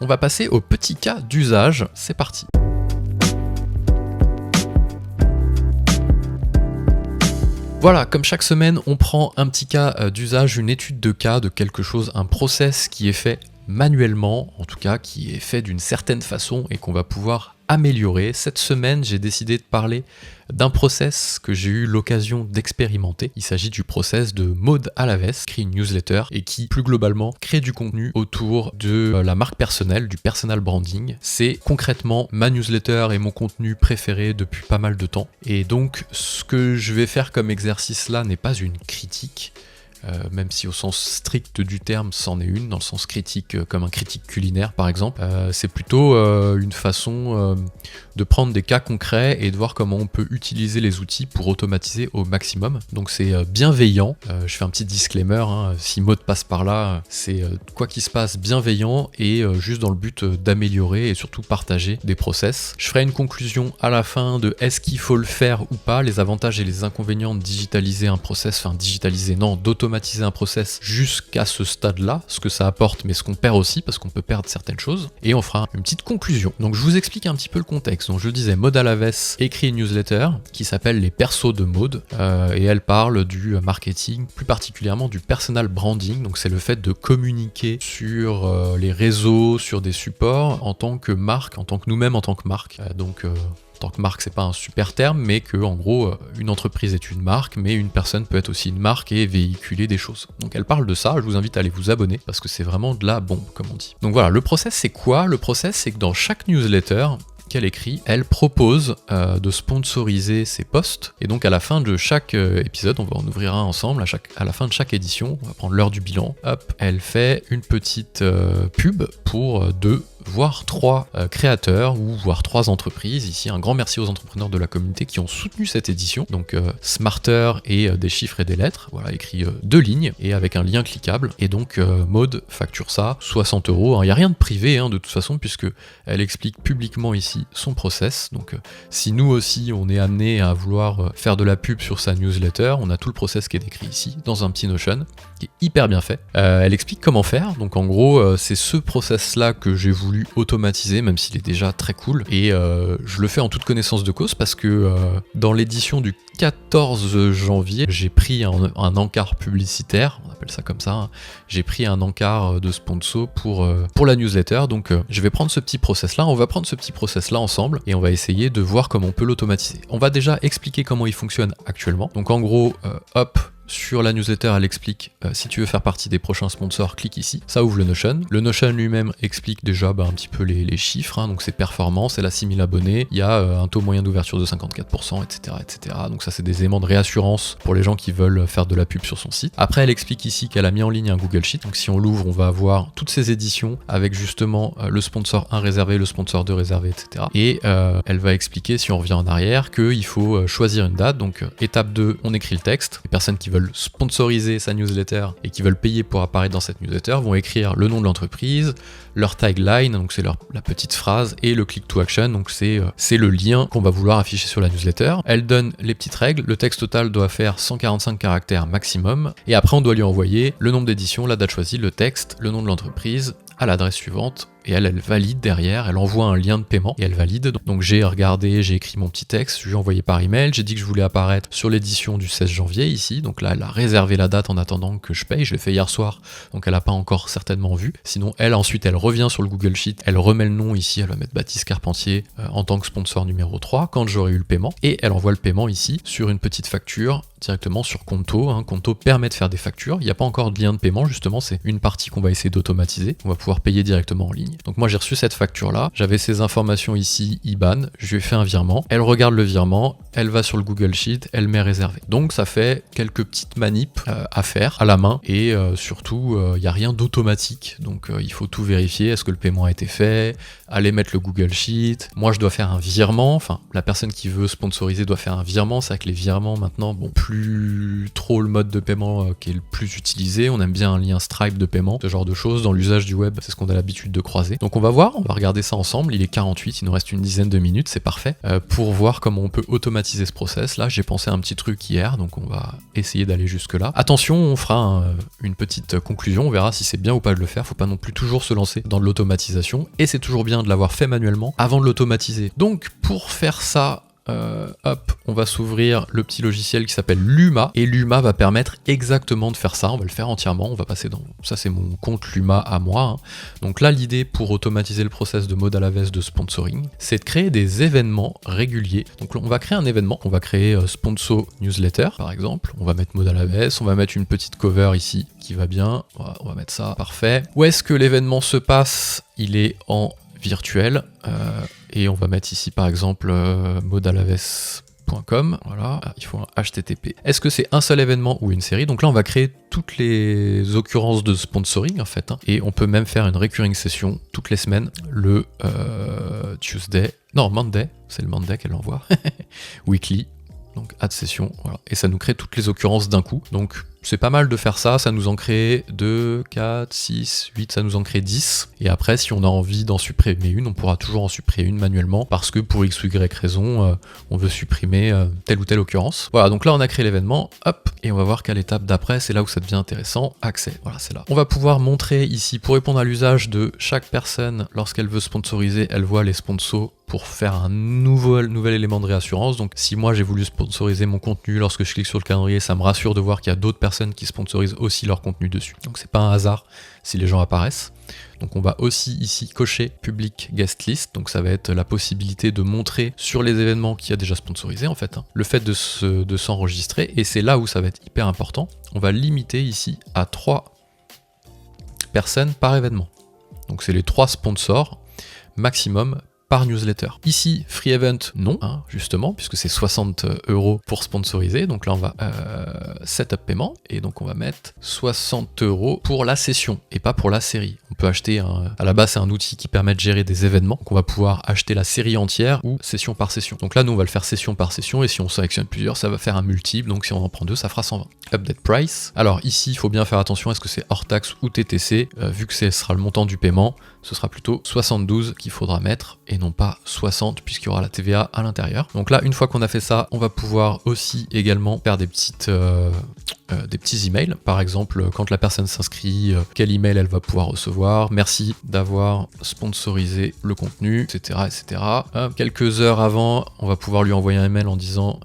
On va passer au petit cas d'usage, c'est parti. Voilà, comme chaque semaine, on prend un petit cas d'usage, une étude de cas de quelque chose, un process qui est fait manuellement, en tout cas qui est fait d'une certaine façon et qu'on va pouvoir améliorer. Cette semaine, j'ai décidé de parler d'un process que j'ai eu l'occasion d'expérimenter. Il s'agit du process de Maud Alaves, qui crée une newsletter et qui, plus globalement, crée du contenu autour de la marque personnelle, du personal branding. C'est concrètement ma newsletter et mon contenu préféré depuis pas mal de temps. Et donc, ce que je vais faire comme exercice là n'est pas une critique, même si au sens strict du terme c'en est une, dans le sens critique comme un critique culinaire par exemple, c'est plutôt une façon de prendre des cas concrets et de voir comment on peut utiliser les outils pour automatiser au maximum. Donc c'est bienveillant, je fais un petit disclaimer, si Maud passe par là, c'est quoi qu'il se passe bienveillant et juste dans le but d'améliorer et surtout partager des process. Je ferai une conclusion à la fin de est-ce qu'il faut le faire ou pas, les avantages et les inconvénients de digitaliser un process, d'automatiser un process jusqu'à ce stade-là, ce que ça apporte, mais ce qu'on perd aussi, parce qu'on peut perdre certaines choses, et on fera une petite conclusion. Donc je vous explique un petit peu le contexte. Donc je disais, Maud Alaves écrit une newsletter qui s'appelle Les Persos de Maud, et elle parle du marketing, plus particulièrement du personal branding, donc c'est le fait de communiquer sur les réseaux, sur des supports, en tant que marque, en tant que nous-mêmes en tant que marque. En tant que marque, c'est pas un super terme, mais que en gros, une entreprise est une marque, mais une personne peut être aussi une marque et véhiculer des choses. Donc elle parle de ça, je vous invite à aller vous abonner, parce que c'est vraiment de la bombe, comme on dit. Donc voilà, le process c'est quoi ? Le process c'est que dans chaque newsletter qu'elle écrit, elle propose de sponsoriser ses posts, et donc à la fin de chaque épisode, on va en ouvrir un ensemble, à la fin de chaque édition, on va prendre l'heure du bilan, hop, elle fait une petite pub pour 2 voire 3 créateurs ou voire 3 entreprises. Ici, un grand merci aux entrepreneurs de la communauté qui ont soutenu cette édition. Donc Smarter et des chiffres et des lettres, voilà, écrit 2 lignes et avec un lien cliquable. Et donc Maud facture ça 60 €. Il n'y a rien de privé de toute façon, puisque elle explique publiquement ici son process. Donc si nous aussi on est amené à vouloir faire de la pub sur sa newsletter, on a tout le process qui est décrit ici dans un petit Notion qui est hyper bien fait. Elle explique comment faire. Donc en gros, c'est ce process là que j'ai voulu automatiser, même s'il est déjà très cool, et je le fais en toute connaissance de cause parce que dans l'édition du 14 janvier, j'ai pris un encart publicitaire, on appelle ça comme ça, j'ai pris un encart de sponsor pour la newsletter, donc je vais prendre ce petit process là, on va prendre ce petit process là ensemble et on va essayer de voir comment on peut l'automatiser. On va déjà expliquer comment il fonctionne actuellement, donc en gros, hop, sur la newsletter, elle explique si tu veux faire partie des prochains sponsors, clique ici. Ça ouvre le Notion. Le Notion lui-même explique déjà un petit peu les chiffres, donc ses performances, elle a 6000 abonnés, il y a un taux moyen d'ouverture de 54%, etc. Donc ça, c'est des éléments de réassurance pour les gens qui veulent faire de la pub sur son site. Après, elle explique ici qu'elle a mis en ligne un Google Sheet. Donc si on l'ouvre, on va avoir toutes ces éditions avec justement le sponsor 1 réservé, le sponsor 2 réservé, etc. Et elle va expliquer, si on revient en arrière, qu'il faut choisir une date. Donc étape 2, on écrit le texte. Les personnes qui veulent sponsoriser sa newsletter et qui veulent payer pour apparaître dans cette newsletter vont écrire le nom de l'entreprise, leur tagline, donc c'est la petite phrase, et le click to action, donc c'est le lien qu'on va vouloir afficher sur la newsletter. Elle donne les petites règles, le texte total doit faire 145 caractères maximum, et après on doit lui envoyer le nombre d'éditions, la date choisie, le texte, le nom de l'entreprise, à l'adresse suivante, et elle valide derrière, elle envoie un lien de paiement et elle valide. Donc j'ai regardé, j'ai écrit mon petit texte, je lui ai envoyé par email, j'ai dit que je voulais apparaître sur l'édition du 16 janvier ici, donc là elle a réservé la date en attendant que je paye, je l'ai fait hier soir, donc elle n'a pas encore certainement vu. Sinon ensuite elle revient sur le Google Sheet, elle remet le nom ici, elle va mettre Baptiste Carpentier en tant que sponsor numéro 3 quand j'aurai eu le paiement, et elle envoie le paiement ici sur une petite facture directement sur Conto. Conto permet de faire des factures, il n'y a pas encore de lien de paiement justement, c'est une partie qu'on va essayer d'automatiser, on va pouvoir payer directement en ligne. Donc moi j'ai reçu cette facture là, j'avais ces informations ici, IBAN, je lui ai fait un virement, elle regarde le virement, elle va sur le Google Sheet, elle met réservé. Donc ça fait quelques petites manips à faire à la main, et surtout il n'y a rien d'automatique, donc il faut tout vérifier, est-ce que le paiement a été fait, aller mettre le Google Sheet, moi je dois faire un virement, enfin la personne qui veut sponsoriser doit faire un virement, c'est vrai que les virements maintenant, plus trop le mode de paiement qui est le plus utilisé, on aime bien un lien Stripe de paiement, ce genre de choses, dans l'usage du web, c'est ce qu'on a l'habitude de croire croisés. Donc on va voir, on va regarder ça ensemble, il est 48, il nous reste une dizaine de minutes, c'est parfait, pour voir comment on peut automatiser ce process. Là j'ai pensé à un petit truc hier, donc on va essayer d'aller jusque là. Attention, on fera une petite conclusion, on verra si c'est bien ou pas de le faire, faut pas non plus toujours se lancer dans de l'automatisation, et c'est toujours bien de l'avoir fait manuellement avant de l'automatiser. Donc pour faire ça, hop, on va s'ouvrir le petit logiciel qui s'appelle Luma, et Luma va permettre exactement de faire ça. On va le faire entièrement, on va passer dans... Ça c'est mon compte Luma à moi, hein. Donc là l'idée pour automatiser le process de Maud Alavès de sponsoring, c'est de créer des événements réguliers. Donc on va créer un événement, on va créer sponsor newsletter par exemple, on va mettre Maud Alavès, on va mettre une petite cover ici qui va bien, on va mettre ça, parfait. Où est-ce que l'événement se passe? Il est en virtuel, et on va mettre ici par exemple maudalaves.com, voilà, il faut un HTTP. Est-ce que c'est un seul événement ou une série? Donc là on va créer toutes les occurrences de sponsoring en fait, hein, et on peut même faire une recurring session toutes les semaines, le Monday, c'est le Monday qu'elle envoie, weekly, donc add session, voilà, et ça nous crée toutes les occurrences d'un coup. Donc c'est pas mal de faire ça, ça nous en crée 2, 4, 6, 8, ça nous en crée 10. Et après, si on a envie d'en supprimer une, on pourra toujours en supprimer une manuellement, parce que pour X ou Y raison, on veut supprimer telle ou telle occurrence. Voilà, donc là on a créé l'événement, hop, et on va voir qu'à l'étape d'après, c'est là où ça devient intéressant, accès, voilà, c'est là. On va pouvoir montrer ici, pour répondre à l'usage de chaque personne, lorsqu'elle veut sponsoriser, elle voit les sponsors pour faire un nouvel élément de réassurance. Donc si moi j'ai voulu sponsoriser mon contenu, lorsque je clique sur le calendrier, ça me rassure de voir qu'il y a d'autres personnes qui sponsorisent aussi leur contenu dessus. Donc c'est pas un hasard si les gens apparaissent. Donc on va aussi ici cocher Public Guest List, donc ça va être la possibilité de montrer sur les événements qui a déjà sponsorisé en fait, hein, le fait de s'enregistrer, et c'est là où ça va être hyper important. On va limiter ici à 3 personnes par événement. Donc c'est les 3 sponsors maximum par newsletter. Ici, Free Event, non, hein, justement, puisque c'est 60 € pour sponsoriser. Donc là, on va Setup paiement, et donc on va mettre 60 € pour la session, et pas pour la série. On peut acheter, à la base, c'est un outil qui permet de gérer des événements, donc on va pouvoir acheter la série entière ou session par session. Donc là, nous, on va le faire session par session, et si on sélectionne plusieurs, ça va faire un multiple, donc si on en prend 2, ça fera 120. Update Price. Alors ici, il faut bien faire attention, est-ce que c'est hors taxe ou TTC? Vu que ce sera le montant du paiement, ce sera plutôt 72 qu'il faudra mettre, et non pas 60, puisqu'il y aura la TVA à l'intérieur. Donc là, une fois qu'on a fait ça, on va pouvoir aussi également faire des petits emails. Par exemple, quand la personne s'inscrit, quel email elle va pouvoir recevoir, merci d'avoir sponsorisé le contenu, etc. etc. Quelques heures avant, on va pouvoir lui envoyer un email en disant: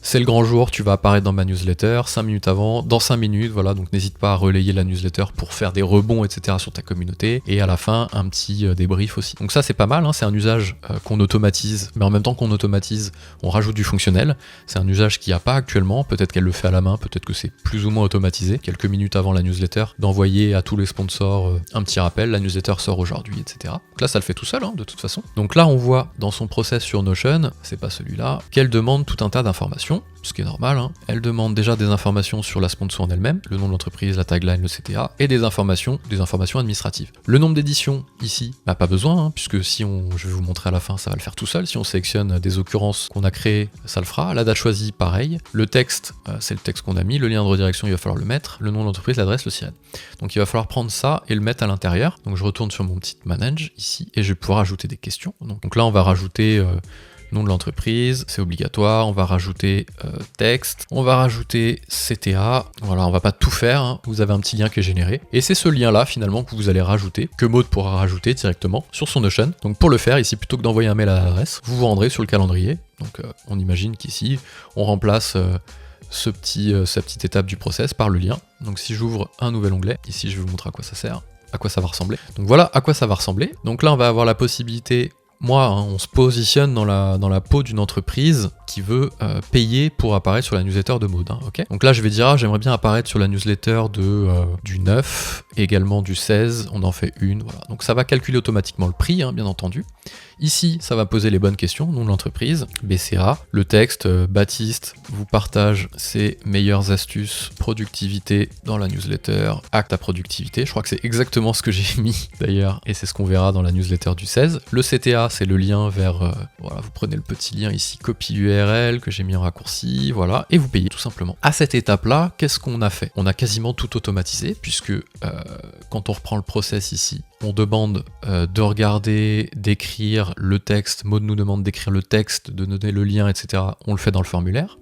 c'est le grand jour, tu vas apparaître dans ma newsletter, 5 minutes avant, dans 5 minutes, voilà, donc n'hésite pas à relayer la newsletter pour faire des rebonds, etc. sur ta communauté, et à la fin, un petit débrief aussi. Donc ça c'est pas mal, hein, c'est un usage qu'on automatise, mais en même temps qu'on automatise, on rajoute du fonctionnel. C'est un usage qu'il n'y a pas actuellement, peut-être qu'elle le fait à la main, peut-être que c'est plus ou moins automatisé, quelques minutes avant la newsletter, d'envoyer à tous les sponsors un petit rappel, la newsletter sort aujourd'hui, etc. Donc là ça le fait tout seul, hein, de toute façon. Donc là on voit dans son process sur Notion, c'est pas celui-là, qu'elle demande tout un tas d'informations, ce qui est normal, hein. Elle demande déjà des informations sur la sponsor en elle-même, le nom de l'entreprise, la tagline, le CTA, et des informations administratives. Le nombre d'éditions, ici, bah pas besoin, hein, puisque je vais vous montrer à la fin, ça va le faire tout seul. Si on sélectionne des occurrences qu'on a créées, ça le fera. La date choisie, pareil. Le texte, c'est le texte qu'on a mis. Le lien de redirection, il va falloir le mettre. Le nom de l'entreprise, l'adresse, le sirène. Donc il va falloir prendre ça et le mettre à l'intérieur. Donc je retourne sur mon petit manage, ici, et je vais pouvoir ajouter des questions. Donc là, on va rajouter... nom de l'entreprise, c'est obligatoire, on va rajouter texte, on va rajouter CTA, voilà, on va pas tout faire, hein. Vous avez un petit lien qui est généré, et c'est ce lien là finalement que vous allez rajouter, que Maud pourra rajouter directement sur son Notion. Donc pour le faire, ici, plutôt que d'envoyer un mail à l'adresse, vous vous rendrez sur le calendrier, donc on imagine qu'ici, on remplace sa petite étape du process par le lien. Donc si j'ouvre un nouvel onglet, ici je vais vous montrer à quoi ça sert, à quoi ça va ressembler. Donc voilà à quoi ça va ressembler. Donc là on va avoir la possibilité... Moi, hein, on se positionne dans la peau d'une entreprise qui veut payer pour apparaître sur la newsletter de Maud, hein, ok. Donc là, je vais dire, j'aimerais bien apparaître sur la newsletter du 9, également du 16, on en fait une, voilà. Donc ça va calculer automatiquement le prix, hein, bien entendu. Ici, ça va poser les bonnes questions, nom de l'entreprise, BCA, le texte, Baptiste vous partage ses meilleures astuces productivité dans la newsletter, acte à productivité, je crois que c'est exactement ce que j'ai mis d'ailleurs, et c'est ce qu'on verra dans la newsletter du 16. Le CTA, c'est le lien vers... voilà, vous prenez le petit lien ici, copie URL que j'ai mis en raccourci, voilà, et vous payez tout simplement. À cette étape-là, qu'est-ce qu'on a fait? On a quasiment tout automatisé, puisque quand on reprend le process ici, on demande de regarder, d'écrire le texte, Maud nous demande d'écrire le texte, de donner le lien, etc. On le fait dans le formulaire.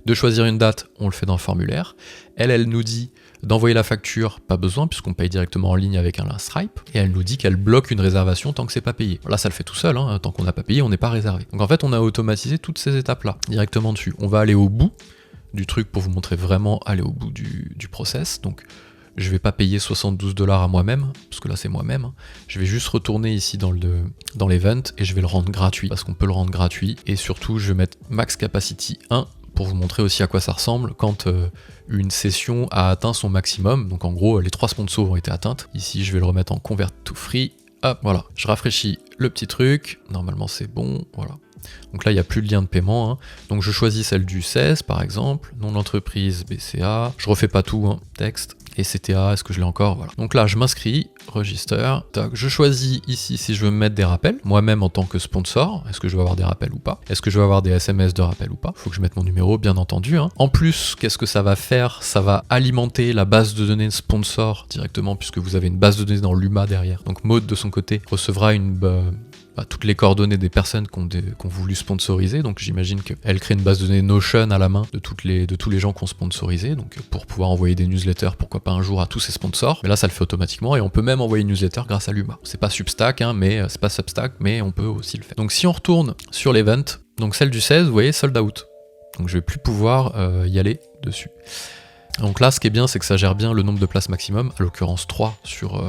De choisir une date, on le fait dans le formulaire. Elle nous dit d'envoyer la facture, pas besoin, puisqu'on paye directement en ligne avec un lien Stripe. Et elle nous dit qu'elle bloque une réservation tant que c'est pas payé. Là, ça le fait tout seul, hein, tant qu'on n'a pas payé, on n'est pas réservé. Donc en fait, on a automatisé toutes ces étapes-là, directement dessus. On va aller au bout du truc pour vous montrer vraiment aller au bout du process. Donc je vais pas payer 72 $ à moi-même, parce que là c'est moi-même. Hein. Je vais juste retourner ici dans l'event et je vais le rendre gratuit, parce qu'on peut le rendre gratuit. Et surtout, je vais mettre max capacity 1 pour vous montrer aussi à quoi ça ressemble quand une session a atteint son maximum. Donc en gros, les 3 sponsors ont été atteintes. Ici, je vais le remettre en convert to free. Hop, voilà. Je rafraîchis le petit truc. Normalement, c'est bon. Voilà. Donc là, il n'y a plus de lien de paiement. Hein. Donc je choisis celle du 16, par exemple. Nom d'entreprise, BCA. Je refais pas tout, hein. Texte. Et CTA, est-ce que je l'ai encore? Voilà. Donc là, je m'inscris, register, tac. Je choisis ici si je veux me mettre des rappels, moi-même en tant que sponsor, est-ce que je vais avoir des rappels ou pas? Est-ce que je vais avoir des SMS de rappel ou pas? Il faut que je mette mon numéro, bien entendu. Hein. En plus, qu'est-ce que ça va faire? Ça va alimenter la base de données de sponsor directement, puisque vous avez une base de données dans l'UMA derrière. Donc Maud, de son côté, recevra toutes les coordonnées des personnes qu'on voulu sponsoriser, donc j'imagine qu'elle crée une base de données Notion à la main de tous les gens qu'on sponsorisé, donc pour pouvoir envoyer des newsletters, pourquoi pas un jour à tous ses sponsors, mais là ça le fait automatiquement, et on peut même envoyer une newsletter grâce à l'UMA. C'est pas Substack, hein, c'est pas Substack, mais on peut aussi le faire. Donc si on retourne sur l'event, donc celle du 16, vous voyez, sold out. Donc je vais plus pouvoir y aller dessus. Donc là, ce qui est bien, c'est que ça gère bien le nombre de places maximum, à l'occurrence 3 sur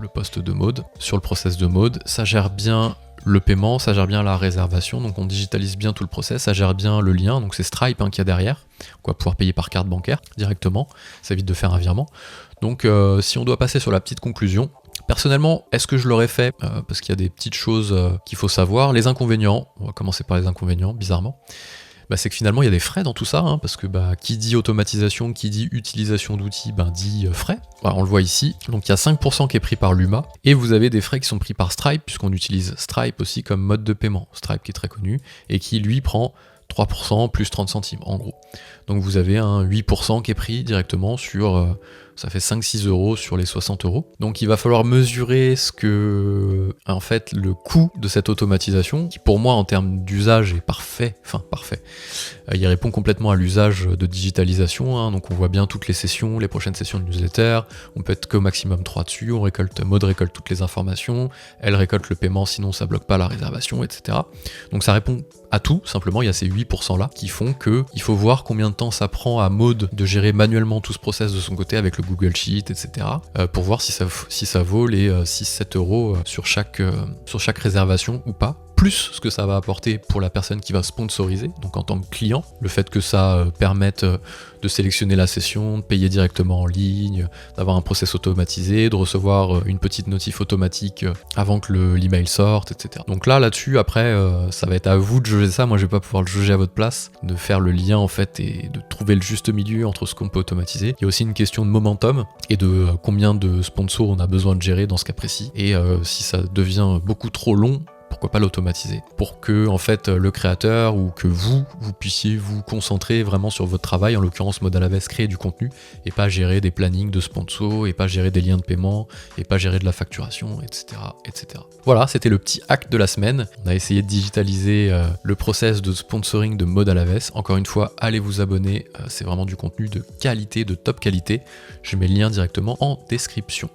le poste de Maud, sur le process de Maud. Ça gère bien le paiement, ça gère bien la réservation, donc on digitalise bien tout le process, ça gère bien le lien, donc c'est Stripe qu'il y a derrière, on va pouvoir payer par carte bancaire directement, ça évite de faire un virement. Donc si on doit passer sur la petite conclusion, personnellement, est-ce que je l'aurais fait? Parce qu'il y a des petites choses qu'il faut savoir. Les inconvénients, on va commencer par les inconvénients, bizarrement. C'est que finalement il y a des frais dans tout ça, hein, parce que qui dit automatisation, qui dit utilisation d'outils, dit frais. Voilà, on le voit ici, donc il y a 5% qui est pris par l'UMA, et vous avez des frais qui sont pris par Stripe, puisqu'on utilise Stripe aussi comme mode de paiement. Stripe qui est très connu, et qui lui prend 3% plus 30 centimes, en gros. Donc vous avez un 8% qui est pris directement sur... ça fait 5-6 € sur les 60 €. Donc il va falloir mesurer en fait, le coût de cette automatisation, qui pour moi en termes d'usage est parfait. Il répond complètement à l'usage de digitalisation, hein. Donc on voit bien toutes les sessions, les prochaines sessions de newsletter, on peut être qu'au maximum 3 dessus, Maud récolte toutes les informations, elle récolte le paiement, sinon ça bloque pas la réservation, etc. Donc ça répond à tout, simplement il y a ces 8% là qui font que il faut voir combien de temps ça prend à Maud de gérer manuellement tout ce process de son côté avec le Google Sheet, etc. Pour voir si ça vaut les 6-7 € sur chaque réservation ou pas. Plus ce que ça va apporter pour la personne qui va sponsoriser, donc en tant que client, le fait que ça permette de sélectionner la session, de payer directement en ligne, d'avoir un process automatisé, de recevoir une petite notif automatique avant que l'email sorte, etc. Donc là-dessus, après, ça va être à vous de juger ça, moi je vais pas pouvoir le juger à votre place, de faire le lien en fait et de trouver le juste milieu entre ce qu'on peut automatiser. Il y a aussi une question de momentum et de combien de sponsors on a besoin de gérer dans ce cas précis, et si ça devient beaucoup trop long, pourquoi pas l'automatiser, pour que en fait le créateur ou que vous puissiez vous concentrer vraiment sur votre travail, en l'occurrence Maud Alaves, créer du contenu, et pas gérer des plannings de sponsors, et pas gérer des liens de paiement, et pas gérer de la facturation, etc. etc. Voilà, c'était le petit hack de la semaine. On a essayé de digitaliser le process de sponsoring de Maud Alaves. Encore une fois, allez vous abonner, c'est vraiment du contenu de qualité, de top qualité. Je mets le lien directement en description.